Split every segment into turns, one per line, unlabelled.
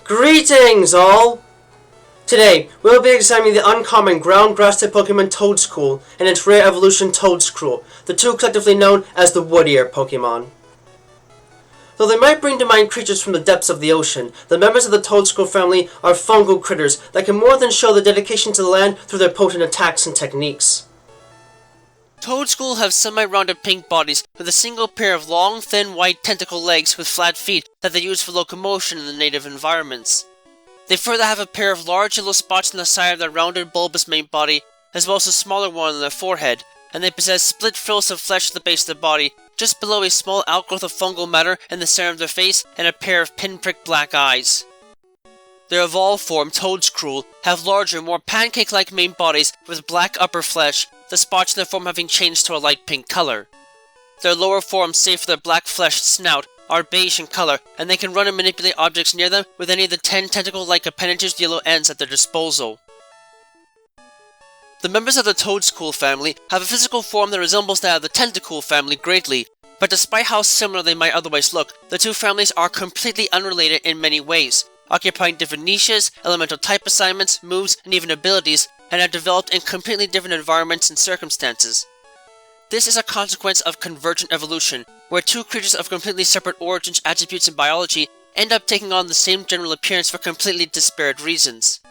Greetings, all! Today, we'll be examining the uncommon ground grass-type Pokemon Toedscool and its rare evolution Toedscruel, the two collectively known as the Woodear Pokémon. Though they might bring to mind creatures from the depths of the ocean, the members of the Toedscool family are fungal critters that can more than show their dedication to the land through their potent attacks and techniques.
Toedscool have semi-rounded pink bodies with a single pair of long, thin, white tentacle legs with flat feet that they use for locomotion in the native environments. They further have a pair of large yellow spots on the side of their rounded, bulbous main body, as well as a smaller one on their forehead, and they possess split frills of flesh at the base of their body, just below a small outgrowth of fungal matter in the center of their face, and a pair of pinprick black eyes. Their evolved form, Toedscruel, have larger, more pancake-like main bodies with black upper flesh, the spots in their form having changed to a light pink color. Their lower forms, save for their black-fleshed snout, are beige in color, and they can run and manipulate objects near them with any of the 10 tentacle-like appendages with yellow ends at their disposal. The members of the Toedscool family have a physical form that resembles that of the Tentacool family greatly, but despite how similar they might otherwise look, the two families are completely unrelated in many ways, occupying different niches, elemental type assignments, moves, and even abilities, and have developed in completely different environments and circumstances. This is a consequence of convergent evolution, where two creatures of completely separate origins, attributes, and biology end up taking on the same general appearance for completely disparate reasons.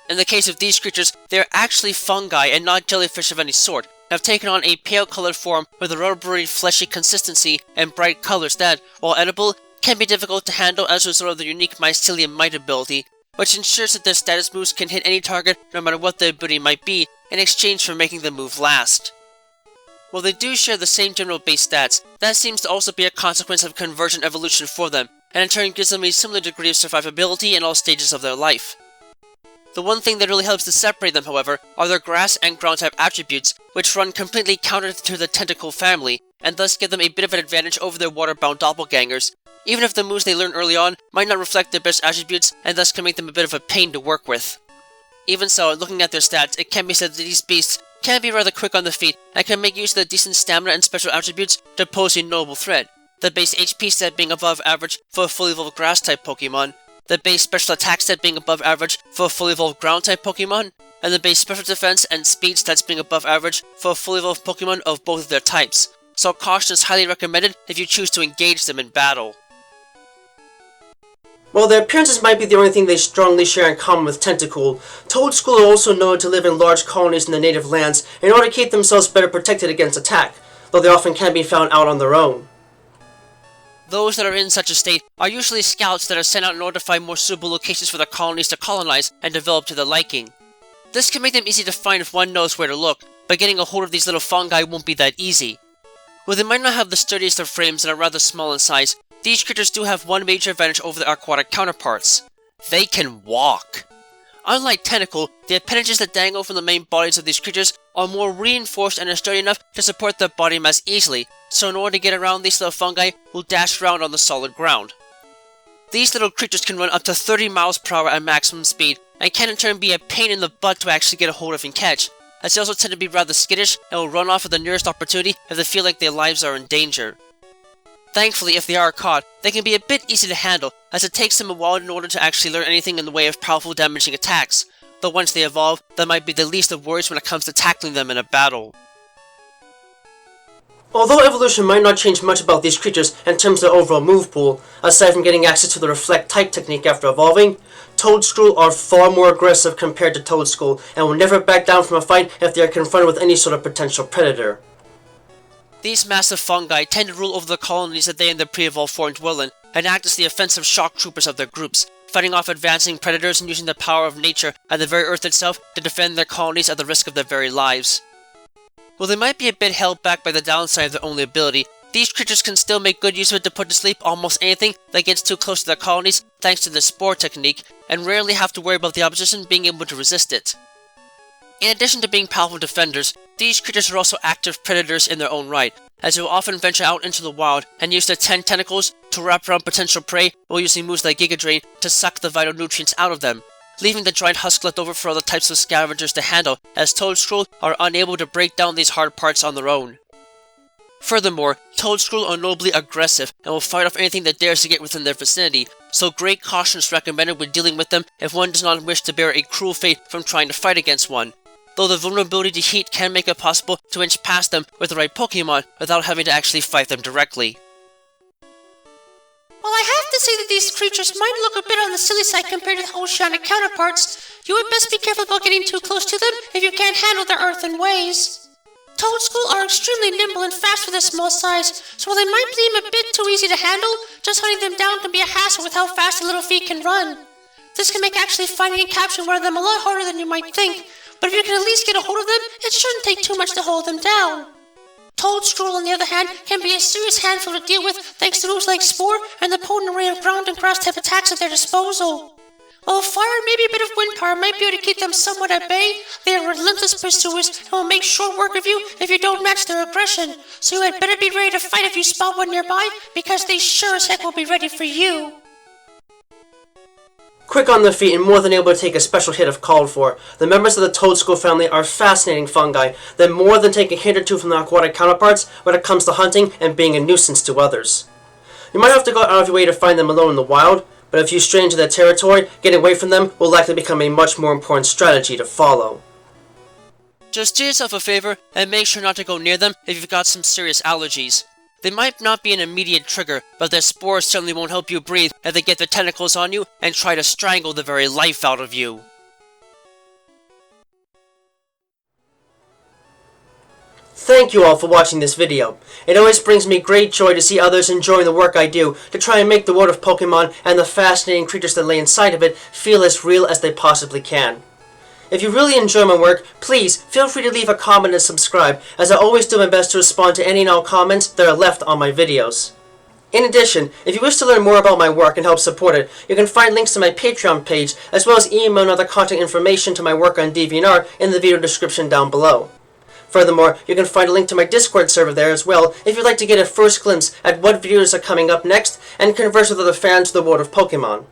In the case of these creatures, they are actually fungi and not jellyfish of any sort, and have taken on a pale-colored form with a rubbery, fleshy consistency and bright colors that, while edible, can be difficult to handle as a result of their unique mycelium mite ability, which ensures that their status moves can hit any target no matter what the ability might be, in exchange for making the move last. While they do share the same general base stats, that seems to also be a consequence of convergent evolution for them, and in turn gives them a similar degree of survivability in all stages of their life. The one thing that really helps to separate them, however, are their grass and ground type attributes, which run completely counter to the Tentacool family, and thus give them a bit of an advantage over their water-bound doppelgangers, even if the moves they learn early on might not reflect their best attributes and thus can make them a bit of a pain to work with. Even so, looking at their stats, it can be said that these beasts can be rather quick on the feet and can make use of their decent stamina and special attributes to pose a notable threat, the base HP stat being above average for a fully evolved grass-type Pokemon, the base special attack stat being above average for a fully evolved ground-type Pokemon, and the base special defense and speed stats being above average for a fully evolved Pokemon of both of their types, so caution is highly recommended if you choose to engage them in battle.
While their appearances might be the only thing they strongly share in common with Tentacool, Toedscool are also known to live in large colonies in the native lands in order to keep themselves better protected against attack, though they often can be found out on their own.
Those that are in such a state are usually scouts that are sent out in order to find more suitable locations for their colonies to colonize and develop to their liking. This can make them easy to find if one knows where to look, but getting a hold of these little fungi won't be that easy. While they might not have the sturdiest of frames and are rather small in size, these creatures do have one major advantage over their aquatic counterparts. They can walk! Unlike Tentacool, the appendages that dangle from the main bodies of these creatures are more reinforced and are sturdy enough to support their body mass easily, so in order to get around, these little fungi will dash around on the solid ground. These little creatures can run up to 30 miles per hour at maximum speed, and can in turn be a pain in the butt to actually get a hold of and catch, as they also tend to be rather skittish and will run off at the nearest opportunity if they feel like their lives are in danger. Thankfully, if they are caught, they can be a bit easy to handle, as it takes them a while in order to actually learn anything in the way of powerful damaging attacks, though once they evolve, that might be the least of worries when it comes to tackling them in a battle.
Although evolution might not change much about these creatures in terms of their overall move pool, aside from getting access to the Reflect type technique after evolving, Toedscruel are far more aggressive compared to Toedscool and will never back down from a fight if they are confronted with any sort of potential predator.
These massive fungi tend to rule over the colonies that they and their pre-evolved form dwell in, and act as the offensive shock troopers of their groups, fighting off advancing predators and using the power of nature and the very earth itself to defend their colonies at the risk of their very lives. While they might be a bit held back by the downside of their only ability, these creatures can still make good use of it to put to sleep almost anything that gets too close to their colonies thanks to the spore technique, and rarely have to worry about the opposition being able to resist it. In addition to being powerful defenders, these creatures are also active predators in their own right, as they will often venture out into the wild and use their 10 tentacles to wrap around potential prey while using moves like Giga Drain to suck the vital nutrients out of them, leaving the giant husk left over for other types of scavengers to handle, as Toedscruel are unable to break down these hard parts on their own. Furthermore, Toedscruel are nobly aggressive and will fight off anything that dares to get within their vicinity, so great caution is recommended when dealing with them if one does not wish to bear a cruel fate from trying to fight against one. Though the vulnerability to heat can make it possible to inch past them with the right Pokemon without having to actually fight them directly.
While I have to say that these creatures might look a bit on the silly side compared to their oceanic counterparts, you would best be careful about getting too close to them if you can't handle their earthen ways. Toedscool are extremely nimble and fast for their small size, so while they might seem a bit too easy to handle, just hunting them down can be a hassle with how fast their little feet can run. This can make actually finding and capturing one of them a lot harder than you might think, but if you can at least get a hold of them, it shouldn't take too much to hold them down. Toedscruel, on the other hand, can be a serious handful to deal with thanks to moves like Spore and the potent array of ground and grass type attacks at their disposal. While fire and maybe a bit of wind power might be able to keep them somewhat at bay, they are relentless pursuers and will make short work of you if you don't match their aggression, so you had better be ready to fight if you spot one nearby, because they sure as heck will be ready for you.
Quick on their feet and more than able to take a special hit if called for, the members of the Toedscool family are fascinating fungi that more than take a hint or two from their aquatic counterparts when it comes to hunting and being a nuisance to others. You might have to go out of your way to find them alone in the wild, but if you stray into their territory, getting away from them will likely become a much more important strategy to follow.
Just do yourself a favor and make sure not to go near them if you've got some serious allergies. They might not be an immediate trigger, but their spores certainly won't help you breathe if they get their tentacles on you and try to strangle the very life out of you.
Thank you all for watching this video. It always brings me great joy to see others enjoying the work I do to try and make the world of Pokemon and the fascinating creatures that lay inside of it feel as real as they possibly can. If you really enjoy my work, please feel free to leave a comment and subscribe, as I always do my best to respond to any and all comments that are left on my videos. In addition, if you wish to learn more about my work and help support it, you can find links to my Patreon page, as well as email and other contact information to my work on DeviantArt in the video description down below. Furthermore, you can find a link to my Discord server there as well if you'd like to get a first glimpse at what videos are coming up next and converse with other fans of the world of Pokemon.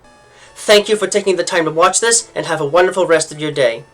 Thank you for taking the time to watch this, and have a wonderful rest of your day.